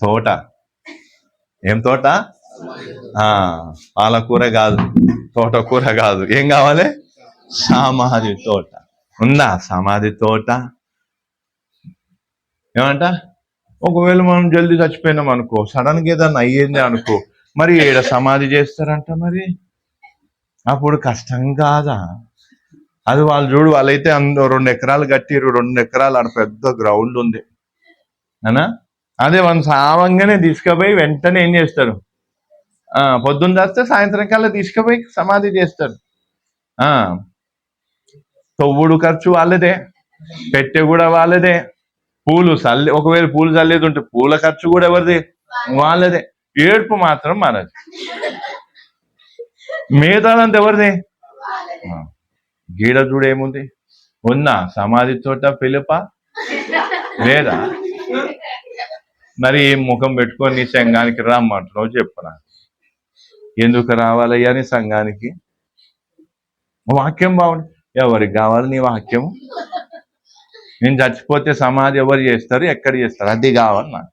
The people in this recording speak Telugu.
తోట. ఏం తోట? పాలకూర కాదు, తోటకూర కాదు. ఏం కావాలి? సమాధి తోట. ఉందా సమాధి తోట? ఏమంట? ఒకవేళ మనం జల్దీ చచ్చిపోయినాం అనుకో, సడన్ గా ఏదన్నా అయ్యింది అనుకో, మరి ఏడ సమాధి చేస్తారంట. మరి అప్పుడు కష్టం కాదా? అది వాళ్ళు చూడు, వాళ్ళైతే 2 ఎకరాలు కట్టిరు, 2 ఎకరాలు ఆడ పెద్ద గ్రౌండ్ ఉంది అనా. అదే వాళ్ళు సావంగానే తీసుకుపోయి వెంటనే ఏం చేస్తారు? పొద్దున్న చేస్తే సాయంత్రం కల్లా తీసుకుపోయి సమాధి చేస్తారు. తవ్వుడు ఖర్చు వాళ్ళదే, పెట్టె కూడా వాళ్ళదే, పూలు చల్లి, ఒకవేళ పూలు చల్లేది ఉంటే పూల ఖర్చు కూడా ఎవరిది? వాళ్ళదే. ఏడుపు మాత్రం మనది. మిగతాదంతా ఎవరిది? గీడ చూడు ఏముంది? ఉన్నా సమాధి తోట పిలుప లేదా? మరి ముఖం పెట్టుకొని నీ సంఘానికి రమ్మంటున్నావు చెప్పునా? ఎందుకు రావాలయ్యా నీ సంఘానికి? వాక్యం బాగుంది. ఎవరికి కావాలి నీ వాక్యం? నేను చచ్చిపోతే సమాధి ఎవరు చేస్తారు, ఎక్కడ చేస్తారు? అది కావాలి నాకు.